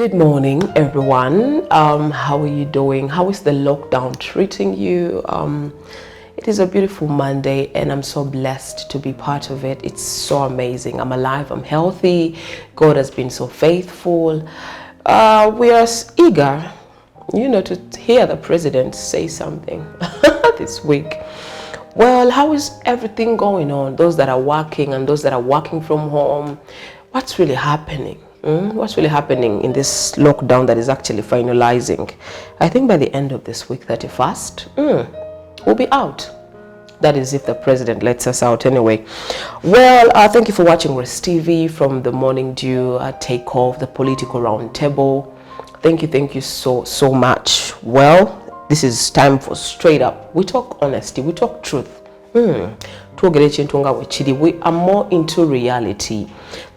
Good morning, everyone. How are you doing? How is the lockdown treating you? It is a beautiful Monday and I'm so blessed to be part of it. It's so amazing. I'm alive, I'm healthy. God has been so faithful. We are eager, to hear the president say something this week. Well, how is everything going on? Those that are working and those that are working from home, what's really happening? What's really happening in this lockdown that is actually finalizing? I think by the end of this week, 31st, we'll be out. That is if the president lets us out anyway. Well, thank you for watching Rest TV from the Morning Dew Takeoff, the political roundtable. Thank you so much. Well, this is time for straight up. We talk honesty, we talk truth. We are more into reality.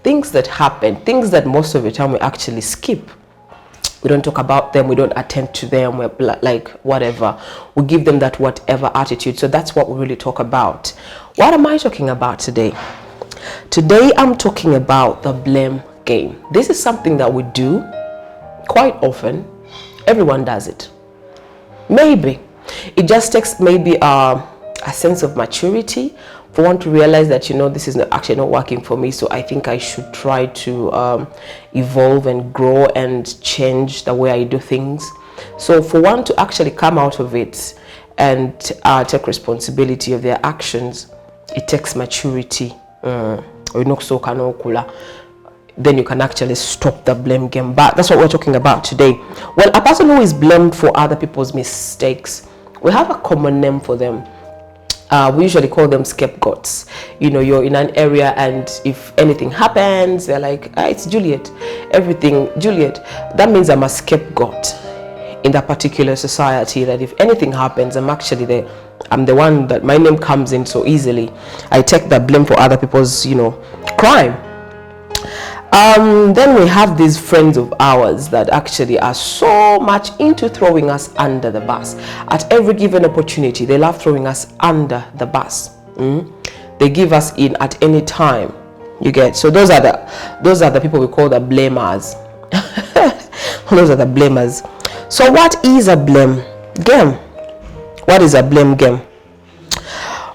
Things that happen, things that most of the time we actually skip. We don't talk about them, we don't attend to them, we're like whatever. We give them that whatever attitude. So that's what we really talk about. What am I talking about today? Today I'm talking about the blame game. This is something that we do quite often. Everyone does it. Maybe. It just takes maybe a sense of maturity for one to realize that this is actually not working for me, so I think I should try to evolve and grow and change the way I do things. So for one to actually come out of it and take responsibility of their actions, it takes maturity. Then you can actually stop the blame game. But that's what we're talking about today. Well, a person who is blamed for other people's mistakes, we have a common name for them. We usually call them scapegoats. You're in an area and if anything happens, they're like, it's Juliet. Everything, Juliet. That means I'm a scapegoat in that particular society, that if anything happens, I'm the one that my name comes in so easily. I take the blame for other people's, crime. Then we have these friends of ours that actually are so much into throwing us under the bus. At every given opportunity, they love throwing us under the bus. They give us in at any time. You get? So those are the people we call the blamers. Those are the blamers. So what is a blame game? What is a blame game?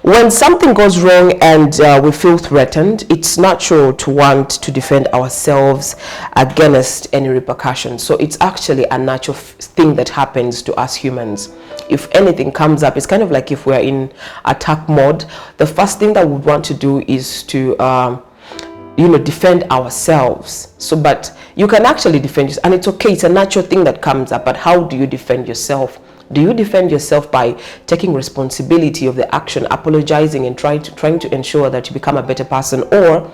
When something goes wrong and we feel threatened, it's natural to want to defend ourselves against any repercussions. So it's actually a natural thing that happens to us humans. If anything comes up, it's kind of like if we're in attack mode, the first thing that we want to do is to defend ourselves. So but you can actually defend yourself, and it's okay, it's a natural thing that comes up. But how do you defend yourself? Do you defend yourself by taking responsibility of the action, apologizing and trying to ensure that you become a better person, or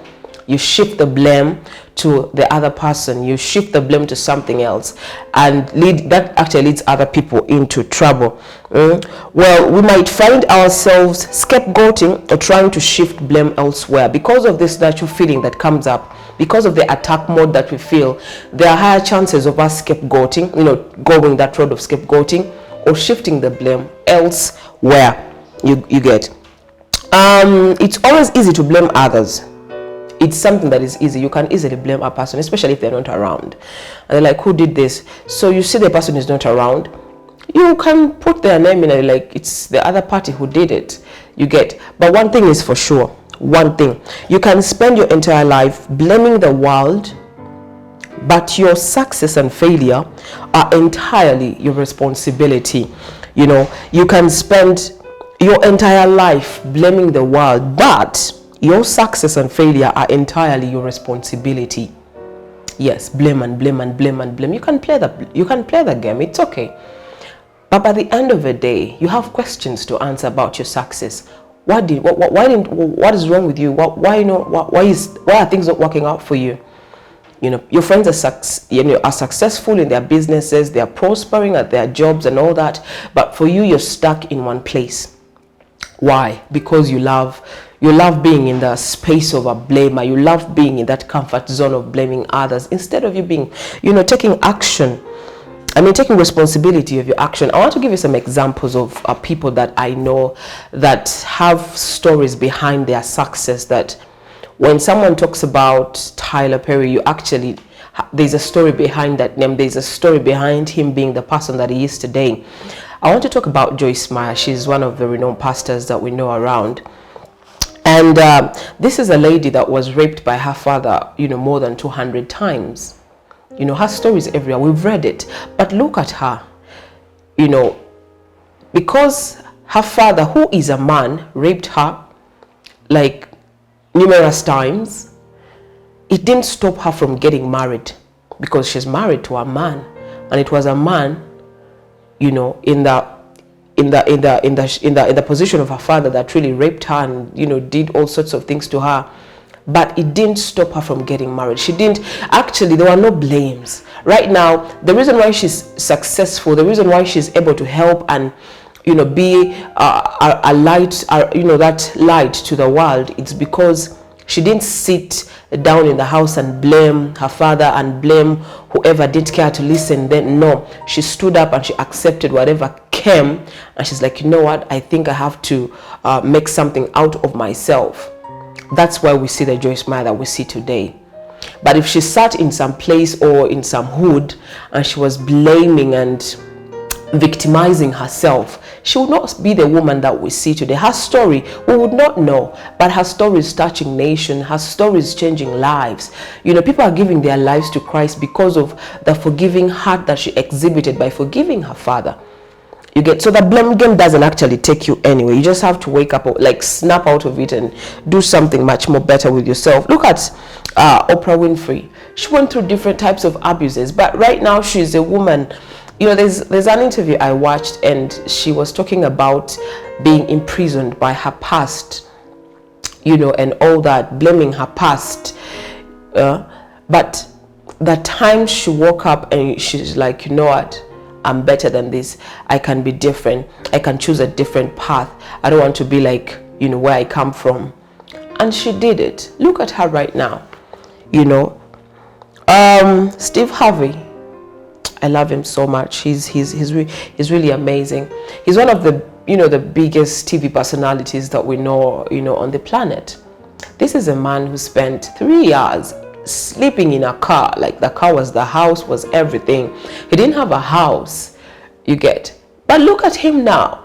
you shift the blame to the other person, you shift the blame to something else, and that actually leads other people into trouble? Well, we might find ourselves scapegoating or trying to shift blame elsewhere because of this natural feeling that comes up. Because of the attack mode that we feel, there are higher chances of us scapegoating, going that road of scapegoating or shifting the blame elsewhere. You get? It's always easy to blame others. It's something that is easy. You can easily blame a person, especially if they're not around. And they're like, who did this? So you see the person is not around, you can put their name in, like it's the other party who did it. You get? But one thing is for sure. One thing. You can spend your entire life blaming the world, but your success and failure are entirely your responsibility. You can spend your entire life blaming the world, but your success and failure are entirely your responsibility. Yes, blame and blame and blame and blame. You can play the game. It's okay. But by the end of the day, you have questions to answer about your success. What is wrong with you? Why are things not working out for you? Your friends are successful in their businesses, they are prospering at their jobs and all that, but for you, you're stuck in one place. Why? Because you love being in the space of a blamer. You love being in that comfort zone of blaming others instead of you being, taking action. Taking responsibility of your action. I want to give you some examples of people that I know that have stories behind their success, that when someone talks about Tyler Perry, you actually there's a story behind that name. There's a story behind him being the person that he is today. I want to talk about Joyce Meyer. She's one of the renowned pastors that we know around. And this is a lady that was raped by her father, more than 200 times. Her story is everywhere. We've read it. But look at her. Because her father, who is a man, raped her like numerous times, it didn't stop her from getting married, because she's married to a man, and it was a man, in the position of her father that really raped her and did all sorts of things to her. But it didn't stop her from getting married. She didn't, actually, there were no blames. Right now, the reason why she's successful, the reason why she's able to help and be a light, that light to the world, it's because she didn't sit down in the house and blame her father and blame whoever didn't care to listen. Then no, she stood up and she accepted whatever came, and she's like, you know what, I think I have to make something out of myself. That's why we see the Joyce Meyer that we see today. But if she sat in some place or in some hood and she was blaming and victimizing herself, she would not be the woman that we see today. Her story, we would not know, but her story is touching nation. Her story is changing lives. People are giving their lives to Christ because of the forgiving heart that she exhibited by forgiving her father. So the blame game doesn't actually take you anywhere. You just have to wake up, like snap out of it and do something much more better with yourself. Look at Oprah Winfrey. She went through different types of abuses, but right now she's a woman. There's an interview I watched, and she was talking about being imprisoned by her past, and all that, blaming her past. But the time she woke up and she's like, you know what? I'm better than this. I can be different. I can choose a different path. I don't want to be like, where I come from. And she did it. Look at her right now. Steve Harvey. I love him so much. He's really amazing. He's one of the the biggest TV personalities that we know on the planet. This is a man who spent 3 years sleeping in a car. Like, the car was the house, was everything. He didn't have a house, but look at him now.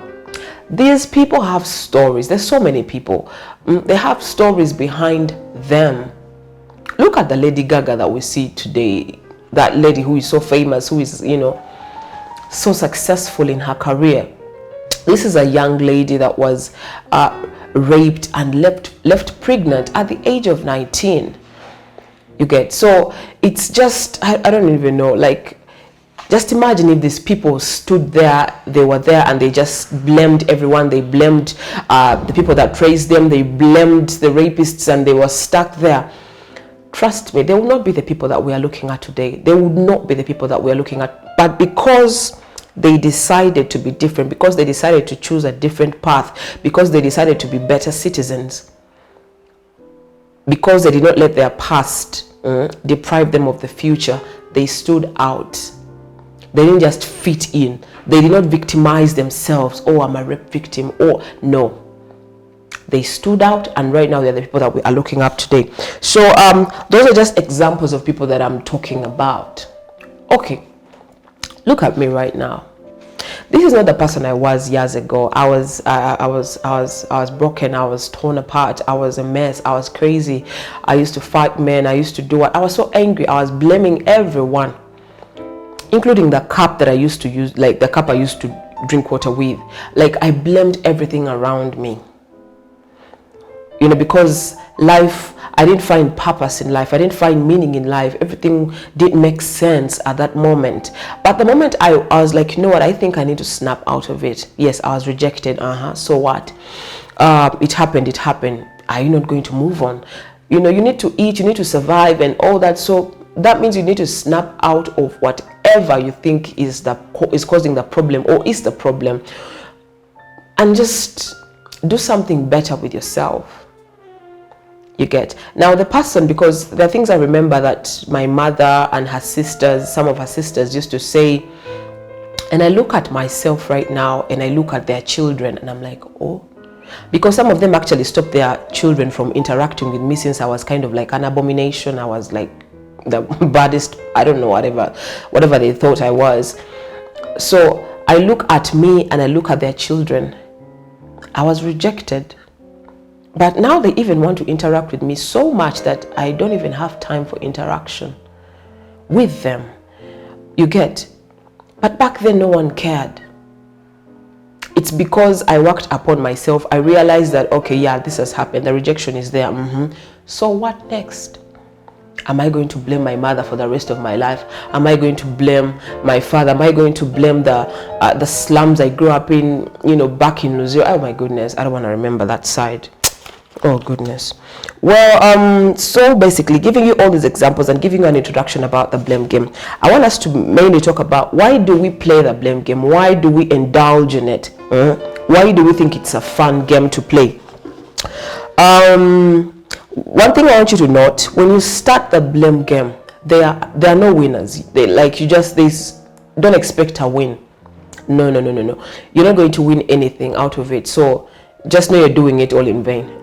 These people have stories. There's so many people. They have stories behind them. Look at the Lady Gaga that we see today. That lady who is so famous, who is so successful in her career. This is a young lady that was raped and left pregnant at the age of 19. So it's just, I don't even know, like, just imagine if these people stood there, they were there, and they just blamed everyone. They blamed the people that praised them. They blamed the rapists, and they were stuck there. Trust me, they will not be the people that we are looking at today. They would not be the people that we are looking at. But because they decided to be different, because they decided to choose a different path, because they decided to be better citizens, because they did not let their past deprive them of the future, they stood out. They didn't just fit in. They did not victimize themselves. Oh, I'm a rape victim. Oh, no. They stood out, and right now they're the people that we are looking up today. So those are just examples of people that I'm talking about. Okay, look at me right now. This is not the person I was years ago. I was broken. I was torn apart. I was a mess. I was crazy. I used to fight men. I used to do what? I was so angry. I was blaming everyone, including the cup that I used to use, like the cup I used to drink water with. Like, I blamed everything around me. Because life, I didn't find purpose in life. I didn't find meaning in life. Everything didn't make sense at that moment. But the moment I was like, you know what, I think I need to snap out of it. Yes, I was rejected. So what? It happened. Are you not going to move on? You need to eat, you need to survive and all that. So that means you need to snap out of whatever you think is causing the problem or is the problem, and just do something better with yourself. Now the person, because there are things I remember that my mother and her sisters, some of her sisters, used to say, and I look at myself right now and I look at their children and I'm like, oh, because some of them actually stopped their children from interacting with me since I was kind of like an abomination. I was like the baddest, I don't know, whatever they thought I was. So I look at me and I look at their children. I was rejected. But now they even want to interact with me so much that I don't even have time for interaction with them. You get? But back then, no one cared. It's because I worked upon myself. I realized that, okay, yeah, this has happened. The rejection is there. So what next? Am I going to blame my mother for the rest of my life? Am I going to blame my father? Am I going to blame the slums I grew up in, back in New Zealand? Oh my goodness, I don't want to remember that side. Oh goodness. Well, so basically giving you all these examples and giving you an introduction about the blame game, I want us to mainly talk about why do we play the blame game? Why do we indulge in it? Why do we think it's a fun game to play? One thing I want you to note, when you start the blame game, there are no winners. Don't expect a win. No. You're not going to win anything out of it. So just know you're doing it all in vain.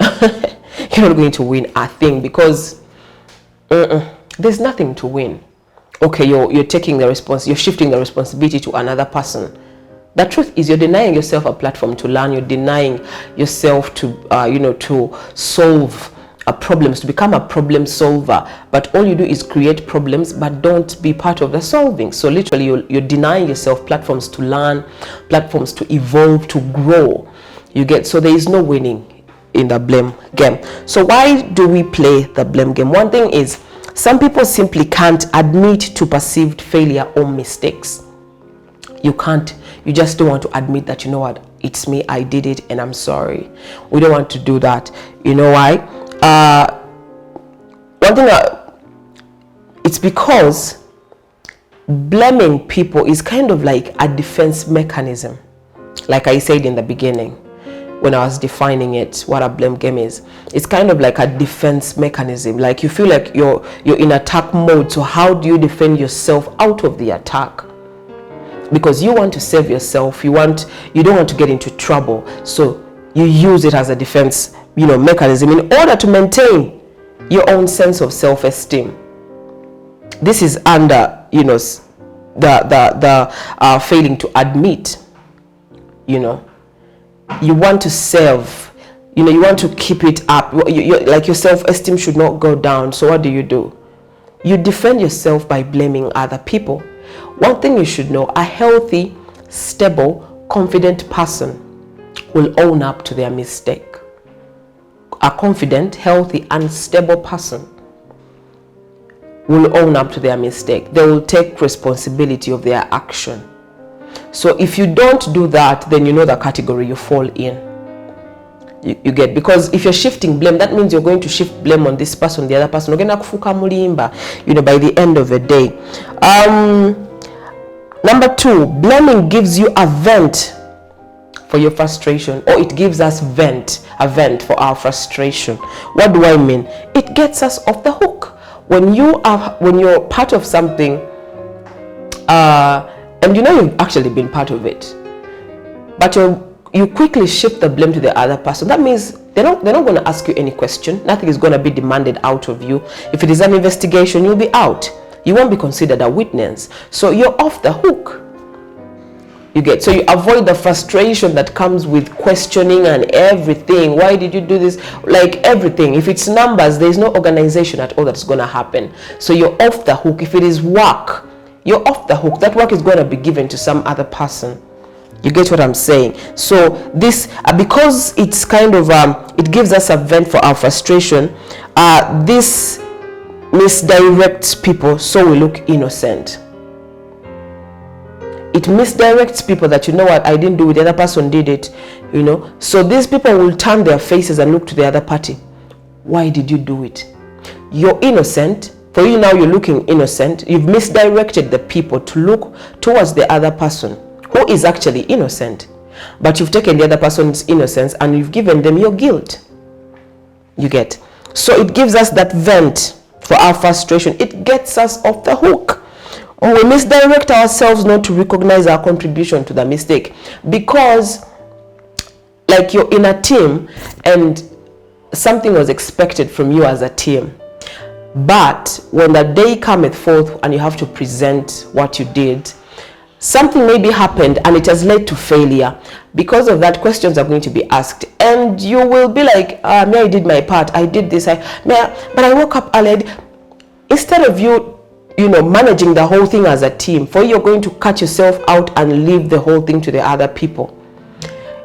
You're not going to win a thing because there's nothing to win. Okay, you're taking the you're shifting the responsibility to another person. The truth is, you're denying yourself a platform to learn. You're denying yourself to to solve problems, to become a problem solver. But all you do is create problems, but don't be part of the solving. So literally, you're denying yourself platforms to learn, platforms to evolve, to grow. You get? So there is no winning in the blame game. So why do we play the blame game? One thing is, some people simply can't admit to perceived failure or mistakes. You can't. You just don't want to admit that, you know what, it's me, I did it, and I'm sorry. We don't want to do that. You know why? One thing, it's because blaming people is kind of like a defense mechanism. Like I said in the beginning, when I was defining it, what a blame game is, it's kind of like a defense mechanism. Like you feel like you're in attack mode. So how do you defend yourself out of the attack? Because you want to save yourself, you don't want to get into trouble. So you use it as a defense, mechanism in order to maintain your own sense of self-esteem. This is under, the failing to admit, you want to save, you want to keep it up. Like your self-esteem should not go down. So what do? You defend yourself by blaming other people. One thing you should know, a healthy, stable, confident person will own up to their mistake. A confident, healthy, and stable person will own up to their mistake. They will take responsibility of their action. So if you don't do that, then you know the category you fall in. You get? Because if you're shifting blame, that means you're going to shift blame on this person, the other person. By the end of the day. Number 2, blaming gives you a vent for your frustration, or it gives us a vent for our frustration. What do I mean? It gets us off the hook. When you're part of something, and you've actually been part of it, but you quickly shift the blame to the other person. That means they're not going to ask you any question. Nothing is going to be demanded out of you. If it is an investigation, you'll be out. You won't be considered a witness. So you're off the hook. You get? So you avoid the frustration that comes with questioning and everything. Why did you do this? Like everything. If it's numbers, there's no organization at all that's going to happen. So you're off the hook. If it is work, you're off the hook. That work is going to be given to some other person. You get what I'm saying? So this, because it's kind of, it gives us a vent for our frustration, this misdirects people so we look innocent. It misdirects people that, you know what, I didn't do it, the other person did it, So these people will turn their faces and look to the other party. Why did you do it? You're innocent. For you now, you're looking innocent. You've misdirected the people to look towards the other person who is actually innocent. But you've taken the other person's innocence and you've given them your guilt. You get? So it gives us that vent for our frustration. It gets us off the hook. Or we misdirect ourselves not to recognize our contribution to the mistake. Because, like, you're in a team and something was expected from you as a team. But when the day cometh forth and you have to present what you did, something maybe happened and it has led to failure. Because of that, questions are going to be asked, and you will be like, I did my part, I did this, but I woke up early. Instead of you managing the whole thing as a team, for you're going to cut yourself out and leave the whole thing to the other people.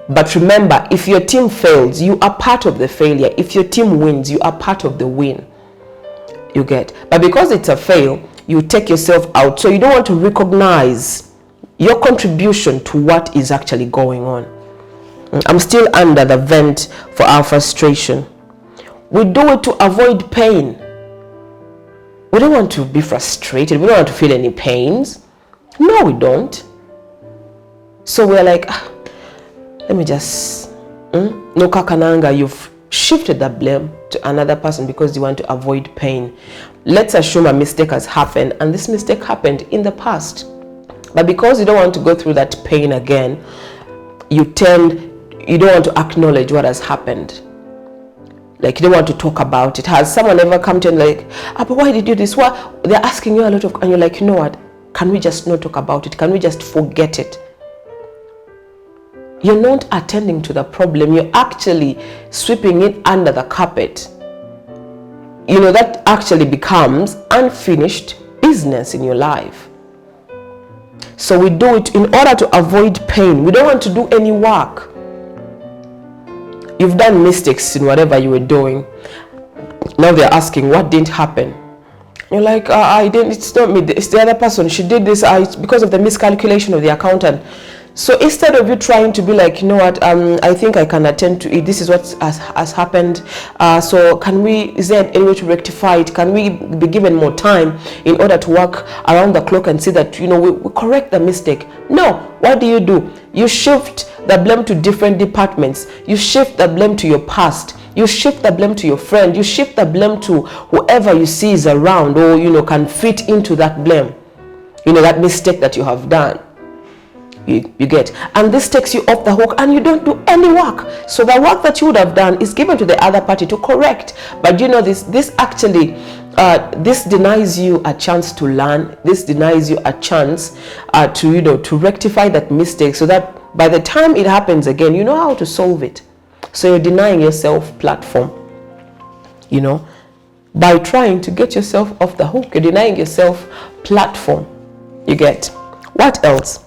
But remember, if your team fails, you are part of the failure. If your team wins, you are part of the win. You get? But because it's a fail, you take yourself out. So you don't want to recognize your contribution to what is actually going on. I'm still under the vent for our frustration. We do it to avoid pain. We don't want to be frustrated. We don't want to feel any pains. No, we don't. So we're like, let me just, no kakananga, you've shifted the blame to another person because you want to avoid pain. Let's assume a mistake has happened, and this mistake happened in the past. But because you don't want to go through that pain again, you don't want to acknowledge what has happened. Like, you don't want to talk about it. Has someone ever come to you and like, but why did you do this? What? They're asking you a lot of, and you're like, you know what? Can we just not talk about it? Can we just forget it? You're not attending to the problem. You're actually sweeping it under the carpet. That actually becomes unfinished business in your life. So we do it in order to avoid pain. We don't want to do any work. You've done mistakes in whatever you were doing. Now they're asking, what didn't happen? You're like, I didn't, it's not me, it's the other person. She did this it's because of the miscalculation of the accountant. So instead of you trying to be like, you know what, I think I can attend to it. This is what has happened. So is there any way to rectify it? Can we be given more time in order to work around the clock and see that, we correct the mistake? No. What do? You shift the blame to different departments. You shift the blame to your past. You shift the blame to your friend. You shift the blame to whoever you see is around or, can fit into that blame. That mistake that you have done. You get, and this takes you off the hook and you don't do any work. So the work that you would have done is given to the other party to correct. But this actually this denies you a chance to learn. This denies you a chance to rectify that mistake, so that by the time it happens again, you know how to solve it. So you're denying yourself platform, by trying to get yourself off the hook. You're denying yourself platform. You get? What else?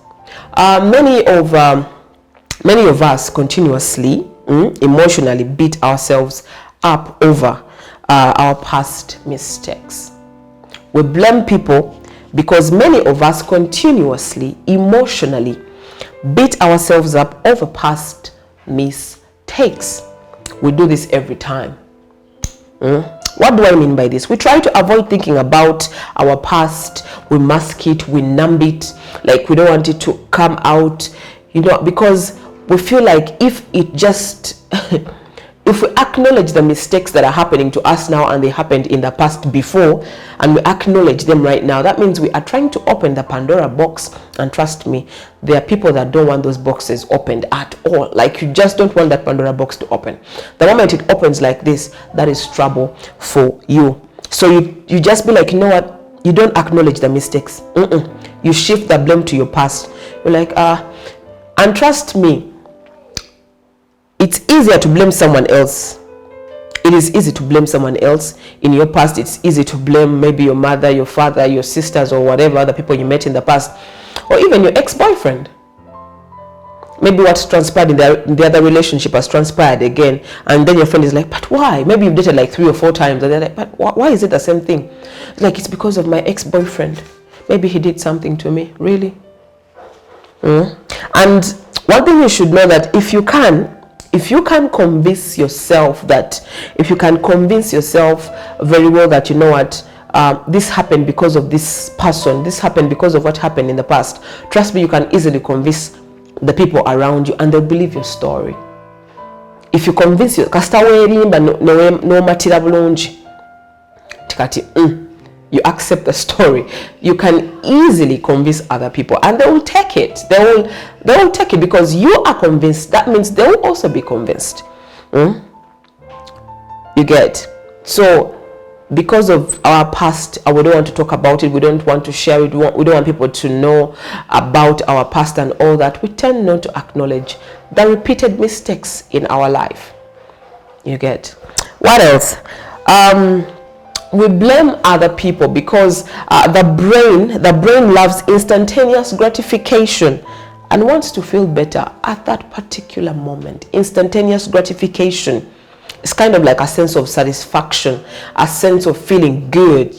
Many of us continuously emotionally beat ourselves up over our past mistakes. We blame people because many of us continuously emotionally beat ourselves up over past mistakes. We do this every time. What do I mean by this? We try to avoid thinking about our past. We mask it, we numb it, like we don't want it to come out, because we feel like if we acknowledge the mistakes that are happening to us now and they happened in the past before, and we acknowledge them right now, that means we are trying to open the Pandora box. And trust me, there are people that don't want those boxes opened at all. Like, you just don't want that Pandora box to open. The moment it opens like this, that is trouble for you. So you just be like, you know what? You don't acknowledge the mistakes. You shift the blame to your past. You're like, and trust me, it's easier to blame someone else. It is easy to blame someone else. In your past, it's easy to blame maybe your mother, your father, your sisters, or whatever other people you met in the past, or even your ex-boyfriend. Maybe what's transpired in the other relationship has transpired again, and then your friend is like, but why? Maybe you've dated like 3 or 4 times, and they're like, but why is it the same thing? Like, it's because of my ex-boyfriend. Maybe he did something to me. Really? And one thing you should know, that if you can convince yourself very well that, you know what, this happened because of this person, this happened because of what happened in the past, trust me, you can easily convince the people around you, and they'll believe your story. If you convince you, you accept the story, you can easily convince other people, and they will take it. They will take it because you are convinced. That means they will also be convinced. You get? So because of our past, we don't want to talk about it, we don't want to share it, we don't want people to know about our past and all that, we tend not to acknowledge the repeated mistakes in our life. You get? What else? We blame other people because the brain loves instantaneous gratification and wants to feel better at that particular moment. Instantaneous gratification. It's kind of like a sense of satisfaction, a sense of feeling good.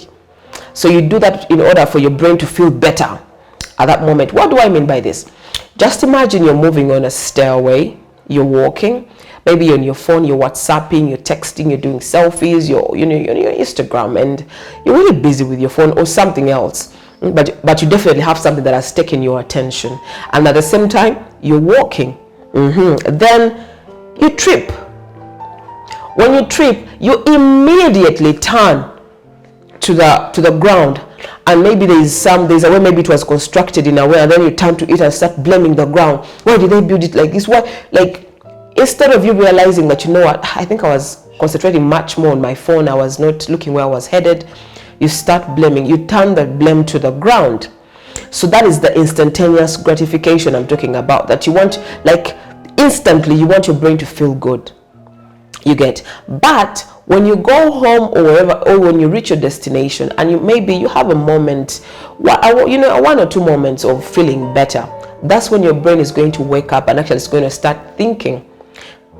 So you do that in order for your brain to feel better at that moment. What do I mean by this? Just imagine you're moving on a stairway, you're walking, maybe you're on your phone, you're WhatsApping, you're texting, you're doing selfies, you're on your Instagram, and you're really busy with your phone or something else. But you definitely have something that has taken your attention. And at the same time, you're walking. Then you trip. When you trip, you immediately turn to the ground, and maybe there's a way, maybe it was constructed in a way, and then you turn to it and start blaming the ground. Why did they build it like this? Why? Like, instead of you realizing that, you know what, I think I was concentrating much more on my phone, I was not looking where I was headed, you start blaming, you turn the blame to the ground. So that is the instantaneous gratification I'm talking about, that you want, like, instantly you want your brain to feel good. You get? But when you go home or wherever, or when you reach your destination, and maybe you have a moment, 1 or 2 moments of feeling better, that's when your brain is going to wake up and actually it's going to start thinking.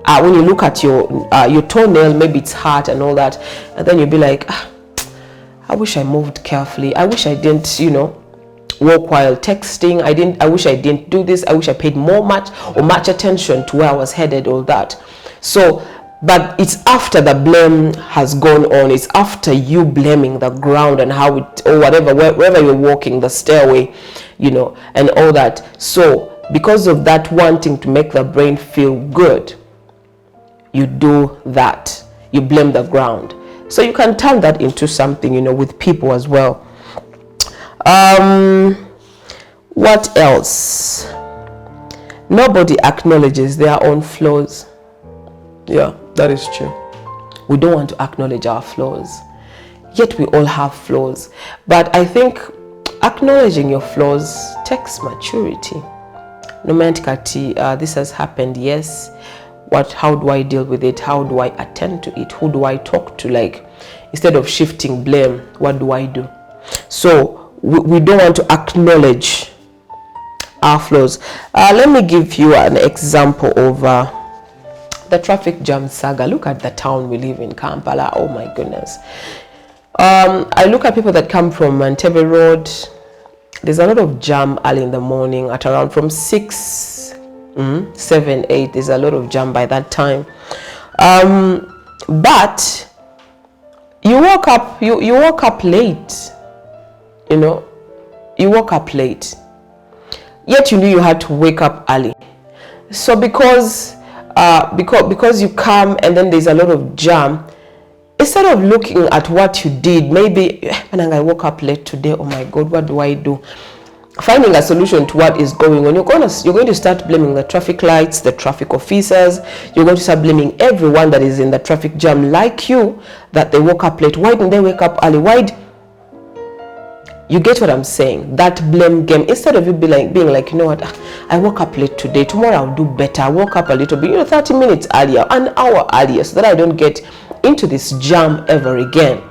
When you look at your toenail, maybe it's hurt and all that, and then you'll be like, I wish I moved carefully. I wish I didn't, walk while texting. I wish I didn't do this. I wish I paid much attention to where I was headed, all that. So, but it's after the blame has gone on. It's after you blaming the ground and how it, or whatever, wherever you're walking, the stairway, and all that. So because of that wanting to make the brain feel good, you do that. You blame the ground. So you can turn that into something, with people as well. What else? Nobody acknowledges their own flaws. Yeah, that is true. We don't want to acknowledge our flaws. Yet we all have flaws. But I think acknowledging your flaws takes maturity. No matter this has happened, yes. How do I deal with it? How do I attend to it? Who do I talk to? Like, instead of shifting blame, what do I do? So we don't want to acknowledge our flaws. Let me give you an example of the traffic jam saga. Look at the town we live in, Kampala. Oh my goodness. I look at people that come from Entebbe Road. There's a lot of jam early in the morning at around from 6, 7, 8. There's a lot of jam by that time. But you woke up late. You woke up late. Yet you knew you had to wake up early. So because you come and then there's a lot of jam, instead of looking at what you did, maybe when I woke up late today, oh my God, what do I do? Finding a solution to what is going on, you're going to start blaming the traffic lights, the traffic officers. You're going to start blaming everyone that is in the traffic jam like you, that they woke up late. Why didn't they wake up early? You get what I'm saying? That blame game. Instead of you being like, you know what, I woke up late today, tomorrow I'll do better. I woke up a little bit, 30 minutes earlier, an hour earlier, so that I don't get into this jam ever again.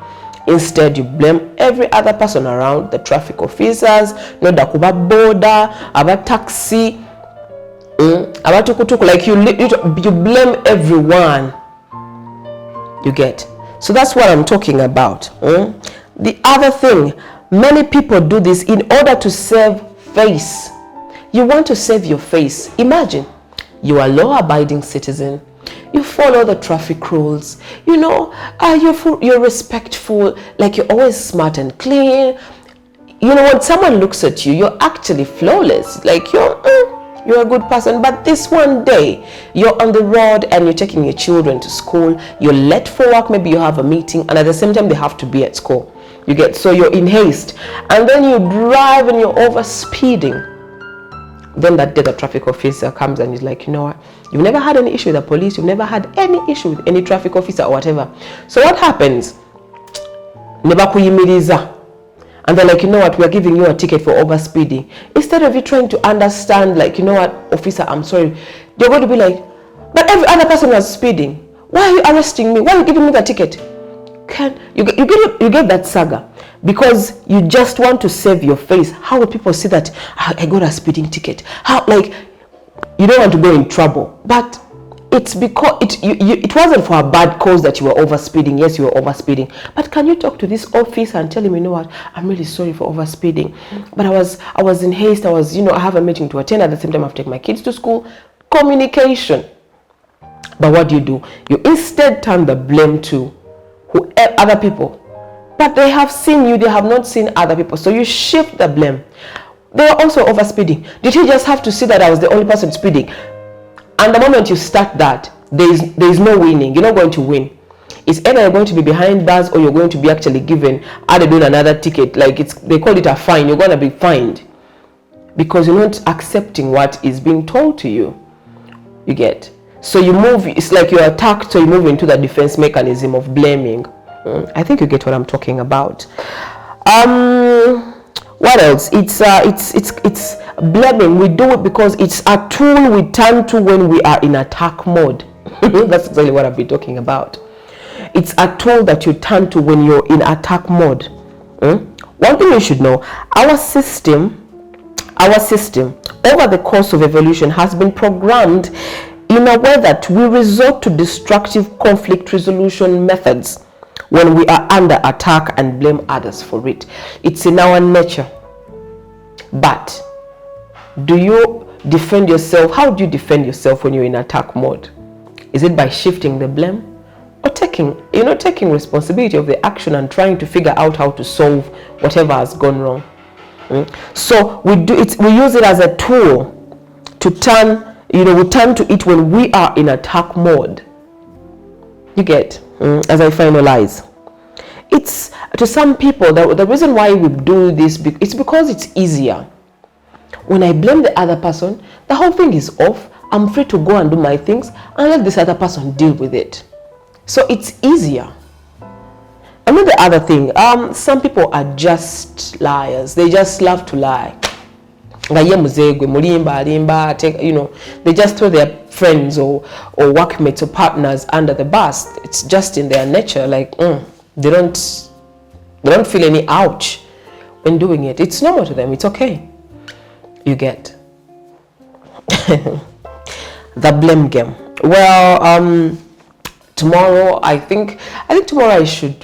Instead, you blame every other person around, the traffic officers, no dakuba border, about taxi, about tukutuku, like you blame everyone. You get? So that's what I'm talking about. The other thing, many people do this in order to save face. You want to save your face. Imagine, you are a law-abiding citizen. You follow the traffic rules. You're respectful. Like, you're always smart and clean. When someone looks at you, you're actually flawless. Like, you're a good person. But this one day, you're on the road and you're taking your children to school. You're late for work. Maybe you have a meeting, and at the same time, they have to be at school. So you're in haste, and then you drive and you're over speeding. Then that day the traffic officer comes and he's like, you know what, you've never had any issue with the police, you've never had any issue with any traffic officer or whatever. So what happens? nebakuyimiriza, and they're like, you know what, we are giving you a ticket for overspeeding. Instead of you trying to understand, like, you know what, officer, I'm sorry, they're going to be like, but every other person was speeding. Why are you arresting me? Why are you giving me the ticket? You get that saga because you just want to save your face. How will people see that I got a speeding ticket? How, like, you don't want to go in trouble, but it's because it wasn't for a bad cause that you were overspeeding. Yes, you were overspeeding, but can you talk to this officer and tell him, you know what, I'm really sorry for overspeeding, but I was in haste. I have a meeting to attend. At the same time, I have to take my kids to school. Communication. But what do? You instead turn the blame to other people. But they have seen you, they have not seen other people. So you shift the blame. They were also overspeeding. Did he just have to see that I was the only person speeding? And the moment you start that, there is no winning. You're not going to win. It's either you're going to be behind bars or you're going to be actually given added on another ticket. Like they call it a fine. You're going to be fined because you're not accepting what is being told to you. You get. So you move, it's like you're attacked, so you move into the defense mechanism of blaming. I think you get what I'm talking about. What else? It's blaming. We do it because it's a tool we turn to when we are in attack mode. That's exactly what I've been talking about. It's a tool that you turn to when you're in attack mode. One thing you should know, our system over the course of evolution has been programmed in a way that we resort to destructive conflict resolution methods when we are under attack and blame others for it. It's in our nature. But do you defend yourself? How do you defend yourself when you're in attack mode? Is it by shifting the blame or taking responsibility of the action and trying to figure out how to solve whatever has gone wrong? So we use it as a tool to turn. We turn to it when we are in attack mode. You get, as I finalize. It's, to some people, the reason why we do this, it's because it's easier. When I blame the other person, the whole thing is off. I'm free to go and do my things and let this other person deal with it. So it's easier. And then the other thing, some people are just liars. They just love to lie. They just throw their friends or workmates or partners under the bus. It's just in their nature. Like they don't feel any ouch when doing it. It's normal to them. It's okay. You get. The blame game. Well, tomorrow I think tomorrow I should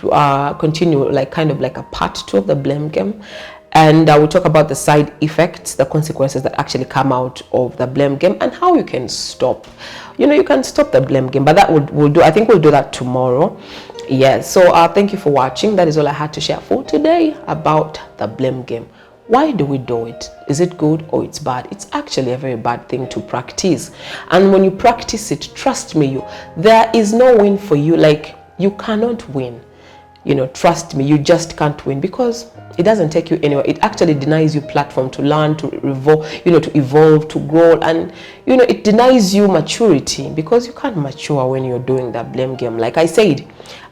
continue kind of like a part 2 of the blame game. And I will talk about the side effects, the consequences that actually come out of the blame game and how you can stop. You can stop the blame game, but that we'll do. I think we'll do that tomorrow. Yeah, so thank you for watching. That is all I had to share for today about the blame game. Why do we do it? Is it good or it's bad? It's actually a very bad thing to practice. And when you practice it, trust me, there is no win for you. Like, you cannot win. Trust me, you just can't win because it doesn't take you anywhere. It actually denies you platform to learn, to evolve, to grow, and it denies you maturity because you can't mature when you're doing that blame game. Like I said,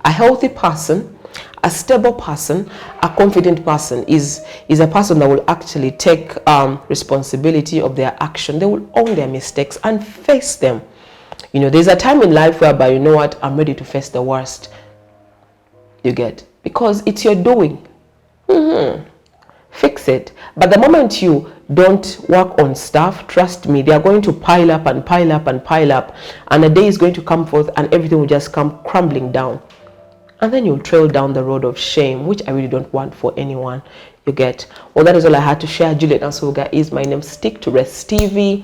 a healthy person, a stable person, a confident person is a person that will actually take responsibility of their action. They will own their mistakes and face them. There's a time in life whereby, you know what, I'm ready to face the worst. You get, because it's your doing. Fix it. But the moment you don't work on stuff, trust me, they are going to pile up and pile up and pile up, and a day is going to come forth and everything will just come crumbling down, and then you'll trail down the road of shame, which I really don't want for anyone. You get. Well, that is all I had to share. Juliet Nasuga is my name. Stick to Rest TV.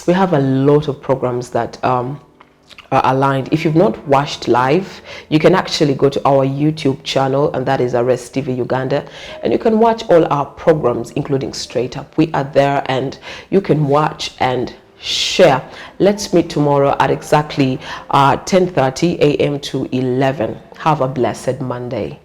We have a lot of programs that are aligned. If you've not watched live, you can actually go to our YouTube channel, and that is Arrest TV Uganda, and you can watch all our programs, including Straight Up. We are there, and you can watch and share. Let's meet tomorrow at exactly 10:30 a.m. to 11. Have a blessed Monday.